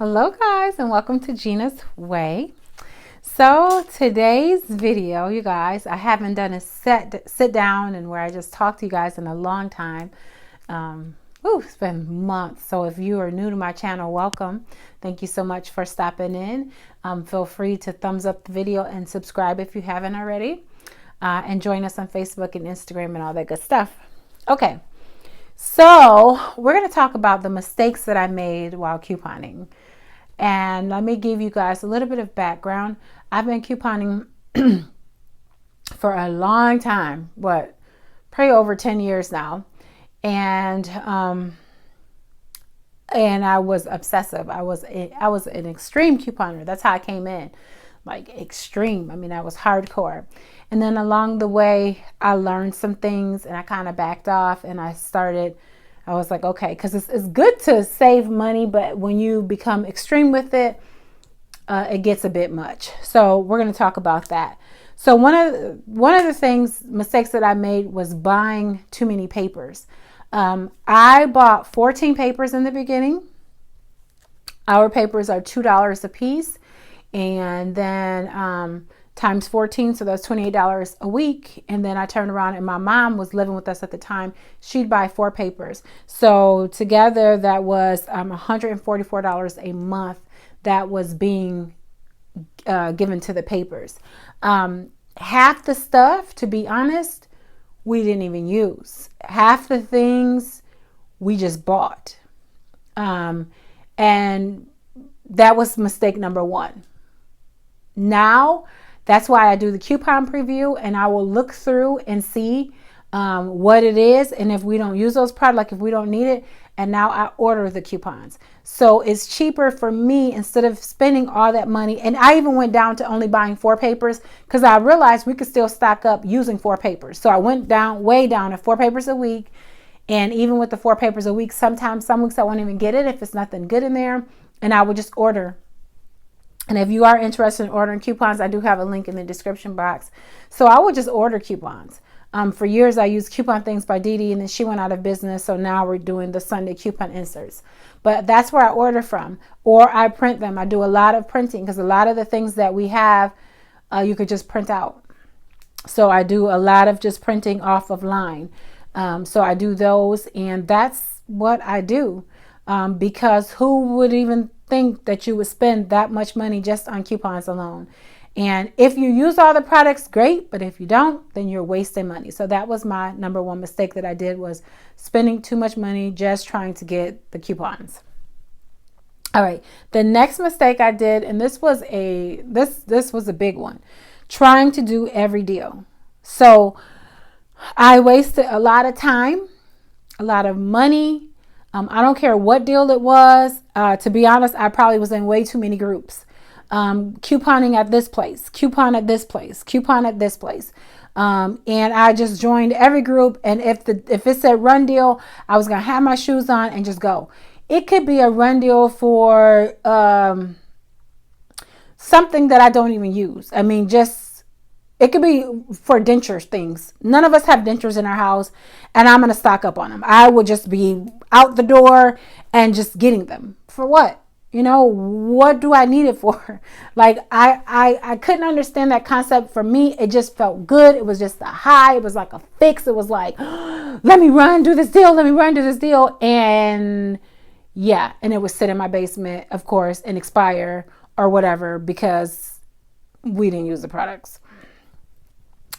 Hello guys, and welcome to Ginas Way. So today's video, you guys, I haven't done a sit down and where I just talk to you guys in a long time. It's been months. So if you are new to my channel, welcome. Thank you so much for stopping in. Feel free to thumbs up the video and subscribe if you haven't already. And join us on Facebook and Instagram and all that good stuff. Okay, so we're going to talk about the mistakes that I made while couponing. And let me give you guys a little bit of background. I've been couponing for a long time, probably over 10 years now. And I was obsessive. I was an extreme couponer. That's how I came in, like extreme. I mean, I was hardcore. And then along the way, I learned some things and I kind of backed off and I was like, okay, because it's good to save money, but when you become extreme with it, it gets a bit much. So we're going to talk about that. So one of the mistakes that I made was buying too many papers. I bought 14 papers in the beginning. Our papers are $2 a piece, and then times 14, so that's $28 a week. And then I turned around and my mom was living with us at the time. She'd buy 4 papers. So together that was $144 a month that was being given to the papers. Half the stuff, to be honest, we didn't even use. Half the things we just bought. And that was mistake number 1. Now, that's why I do the coupon preview, and I will look through and see what it is. And if we don't use those products, like if we don't need it, and now I order the coupons. So it's cheaper for me instead of spending all that money. And I even went down to only buying 4 papers because I realized we could still stock up using 4 papers. So I went way down to 4 papers a week. And even with the 4 papers a week, some weeks I won't even get it if it's nothing good in there. And I would just order. And if you are interested in ordering coupons, I do have a link in the description box. So I would just order coupons. For years, I used Coupon Things by Dee Dee, and then she went out of business. So now we're doing the Sunday coupon inserts. But that's where I order from. Or I print them. I do a lot of printing because a lot of the things that we have, you could just print out. So I do a lot of just printing off of line. So I do those, and that's what I do. Because who would even think that you would spend that much money just on coupons alone? And if you use all the products, great. But if you don't, then you're wasting money. So that was my number 1 mistake that I did, was spending too much money just trying to get the coupons. All right. The next mistake I did, and this was a big one, trying to do every deal. So I wasted a lot of time, a lot of money. I don't care what deal it was. To be honest, I probably was in way too many groups. Couponing at this place, coupon at this place, coupon at this place. And I just joined every group. And if it said run deal, I was going to have my shoes on and just go. It could be a run deal for something that I don't even use. I mean, it could be for denture things. None of us have dentures in our house, and I'm going to stock up on them. I would just be out the door and just getting them. For what? What do I need it for? Like, I couldn't understand that concept. For me, it just felt good. It was just a high. It was like a fix. It was like, let me run, do this deal. Let me run, do this deal. And yeah, and it would sit in my basement, of course, and expire or whatever because we didn't use the products.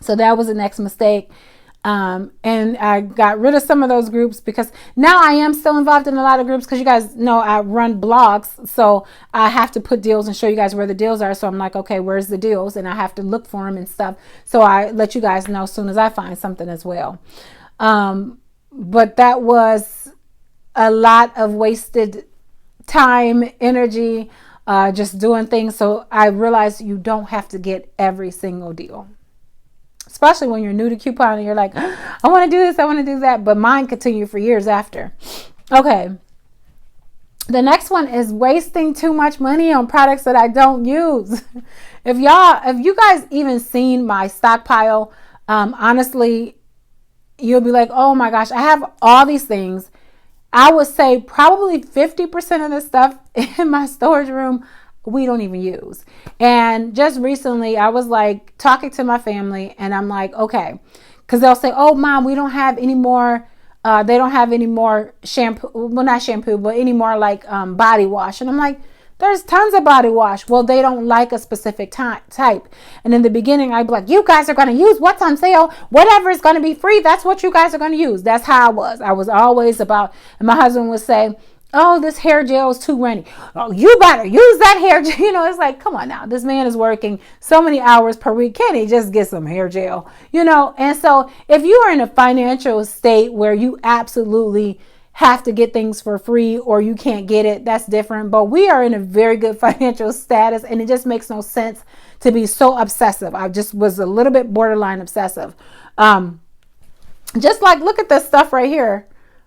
So that was the next mistake. And I got rid of some of those groups because now I am still involved in a lot of groups because you guys know I run blogs. So I have to put deals and show you guys where the deals are. So I'm like, okay, where's the deals? And I have to look for them and stuff. So I let you guys know as soon as I find something as well. But that was a lot of wasted time, energy, just doing things. So I realized you don't have to get every single deal. Especially when you're new to couponing, you're like, I want to do this, I want to do that. But mine continued for years after. Okay. The next one is wasting too much money on products that I don't use. If you guys even seen my stockpile, honestly, you'll be like, oh my gosh, I have all these things. I would say probably 50% of the stuff in my storage room we don't even use. And just recently I was like talking to my family and I'm like, okay, because they'll say, oh mom, we don't have any more they don't have any more shampoo, well not shampoo, but any more like body wash. And I'm like, there's tons of body wash. Well, they don't like a specific type. And in the beginning, I'd be like, you guys are going to use what's on sale. Whatever is going to be free, that's what you guys are going to use. That's how I was. I was always about, and my husband would say, oh, this hair gel is too runny. Oh, you better use that hair gel. You know, it's like, come on now. This man is working so many hours per week. Can't he just get some hair gel? You know, and so if you are in a financial state where you absolutely have to get things for free or you can't get it, that's different. But we are in a very good financial status and it just makes no sense to be so obsessive. I just was a little bit borderline obsessive. Just like, look at this stuff right here.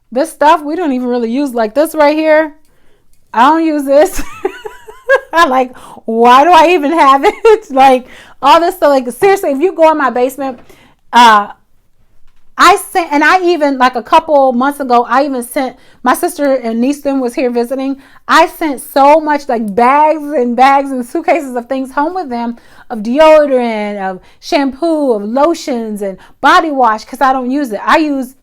This stuff we don't even really use, like this right here. I don't use this. I'm like, why do I even have it? Like all this stuff, like seriously, if you go in my basement, I sent, and I even like a couple months ago, I even sent, my sister and niece was here visiting. I sent so much like bags and suitcases of things home with them, of deodorant, of shampoo, of lotions and body wash, because I don't use it.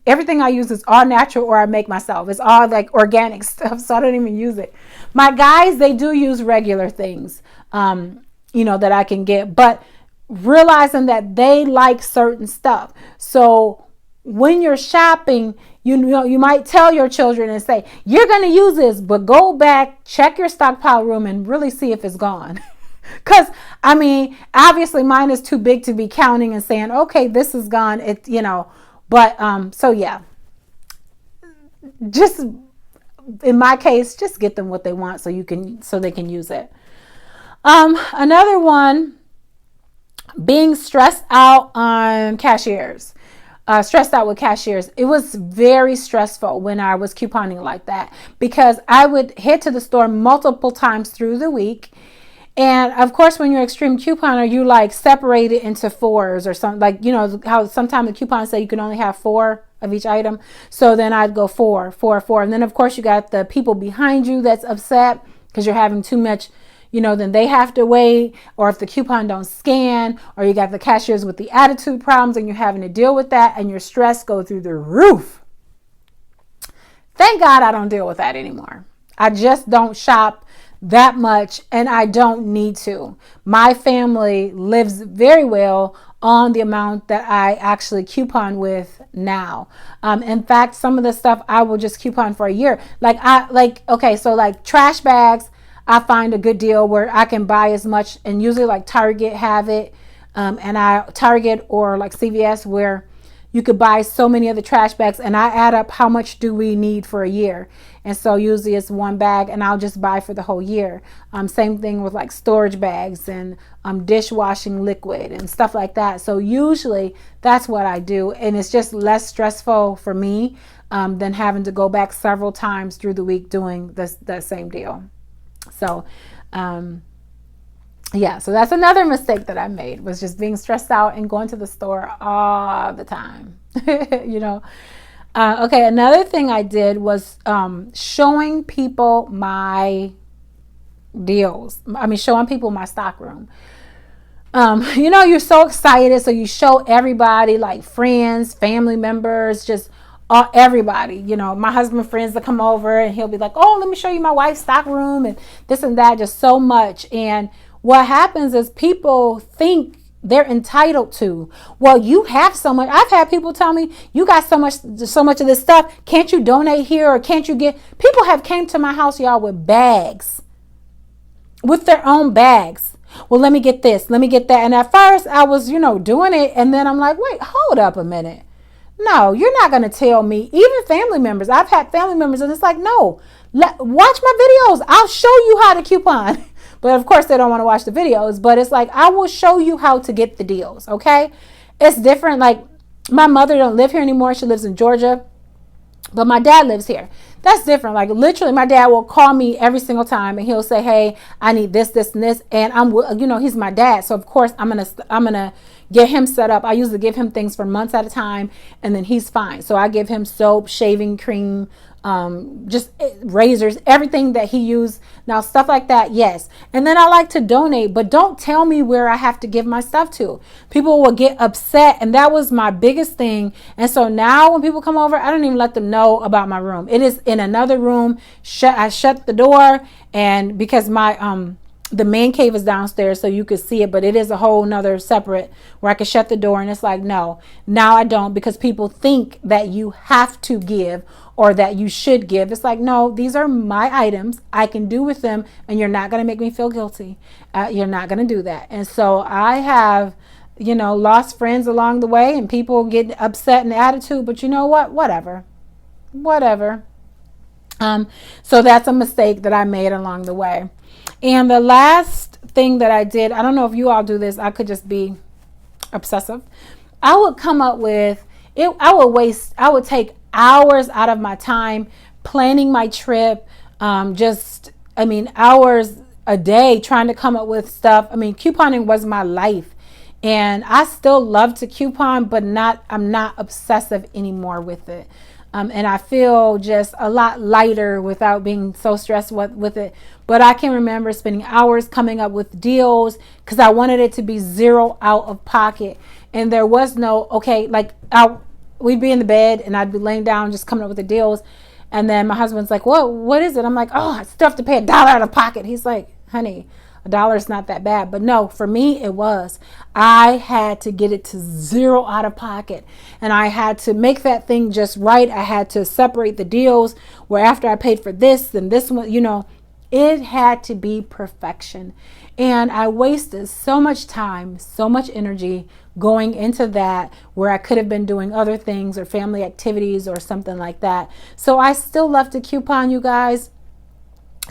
Everything I use is all natural or I make myself. It's all like organic stuff, so I don't even use it. My guys, they do use regular things, that I can get, but realizing that they like certain stuff. So when you're shopping, you might tell your children and say, you're going to use this, but go back, check your stockpile room and really see if it's gone. Because, I mean, obviously mine is too big to be counting and saying, okay, this is gone. But, so yeah, just in my case, just get them what they want so they can use it. Another one, being stressed out on cashiers. Stressed out with cashiers. It was very stressful when I was couponing like that because I would head to the store multiple times through the week. And of course, when you're an extreme couponer, you like separate it into fours or something, like, how sometimes the coupons say you can only have 4 of each item. So then I'd go 4, 4, 4. And then of course you got the people behind you that's upset because you're having too much, then they have to wait, or if the coupon don't scan, or you got the cashiers with the attitude problems and you're having to deal with that and your stress go through the roof. Thank God I don't deal with that anymore. I just don't shop that much and I don't need to. My family lives very well on the amount that I actually coupon with now. In fact, some of the stuff I will just coupon for a year. So trash bags, I find a good deal where I can buy as much, and usually like Target have it, Target or like CVS, where you could buy so many of the trash bags, and I add up how much do we need for a year. And so usually it's one bag and I'll just buy for the whole year. Same thing with like storage bags and dishwashing liquid and stuff like that. So usually that's what I do. And it's just less stressful for me than having to go back several times through the week doing the same deal. So, so that's another mistake that I made, was just being stressed out and going to the store all the time, Okay, another thing I did was showing people my deals. Showing people my stock room. You're so excited, so you show everybody, like friends, family members, just everybody. My husband friends that come over and he'll be like, oh, let me show you my wife's stock room and this and that, just so much. And what happens is people think they're entitled to, well, you have so much. I've had people tell me, you got so much of this stuff. Can't you donate here? Or can't you people have came to my house, y'all, with bags, with their own bags. Well, let me get this, let me get that. And at first I was, doing it. And then I'm like, wait, hold up a minute. No, you're not going to tell me. Even family members. I've had family members and it's like, no, watch my videos. I'll show you how to coupon. But of course they don't want to watch the videos. But it's like, I will show you how to get the deals. Okay. It's different. Like my mother don't live here anymore. She lives in Georgia. But my dad lives here. that's different. Like literally my dad will call me every single time and he'll say, hey, I need this, this, and this. And he's my dad. So of course I'm going to get him set up. I usually give him things for months at a time and then he's fine. So I give him soap, shaving cream, just razors, everything that he used. Now stuff like that, yes. And then I like to donate, but don't tell me where I have to give my stuff to. People will get upset, and that was my biggest thing. And so now when people come over, I don't even let them know about my room. It is in another room. I shut the door, and because my the man cave is downstairs so you could see it, but it is a whole nother separate where I can shut the door. And it's like, no, now I don't, because people think that you have to give or that you should give. It's like, no, these are my items. I can do with them, and you're not going to make me feel guilty. You're not going to do that. And so I have, lost friends along the way, and people get upset and attitude, but you know what? Whatever. So that's a mistake that I made along the way. And the last thing that I did, I don't know if you all do this, I could just be obsessive. I would come up with it. I would take hours out of my time planning my trip. Hours a day trying to come up with stuff. Couponing was my life, and I still love to coupon, but I'm not obsessive anymore with it. And I feel just a lot lighter without being so stressed with it. But I can remember spending hours coming up with deals because I wanted it to be zero out of pocket. And there was no, we'd be in the bed and I'd be laying down just coming up with the deals. And then my husband's like, what is it? I'm like, oh, I still have to pay $1 out of pocket. He's like, honey, $1 is not that bad. But no, for me, it was. I had to get it to zero out of pocket, and I had to make that thing just right. I had to separate the deals where after I paid for this and this one, it had to be perfection. And I wasted so much time, so much energy going into that where I could have been doing other things or family activities or something like that. So I still love to coupon, you guys.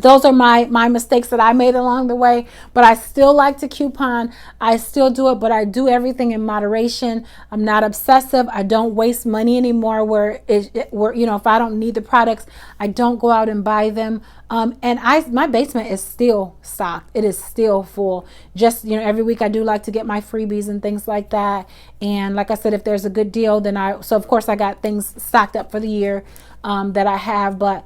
Those are my mistakes that I made along the way, but I still like to coupon. I still do it, but I do everything in moderation. I'm not obsessive. I don't waste money anymore where if I don't need the products, I don't go out and buy them. My basement is still stocked. It is still full. Just, every week I do like to get my freebies and things like that. And like I said, if there's a good deal, so of course I got things stocked up for the year that I have, but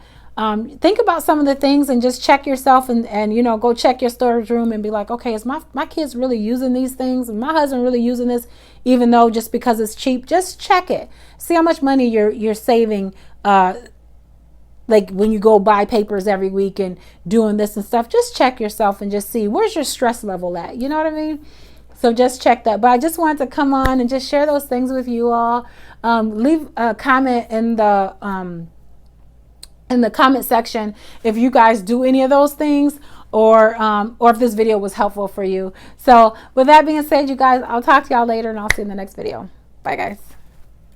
think about some of the things and just check yourself and go check your storage room and be like, okay, is my kids really using these things? And my husband really using this, even though just because it's cheap? Just check it. See how much money you're saving. Like when you go buy papers every week and doing this and stuff, just check yourself and just see where's your stress level at. You know what I mean? So just check that. But I just wanted to come on and just share those things with you all. Leave a comment in the comment section if you guys do any of those things, or if this video was helpful for you. So with that being said, you guys, I'll talk to y'all later, and I'll see you in the next video. Bye guys.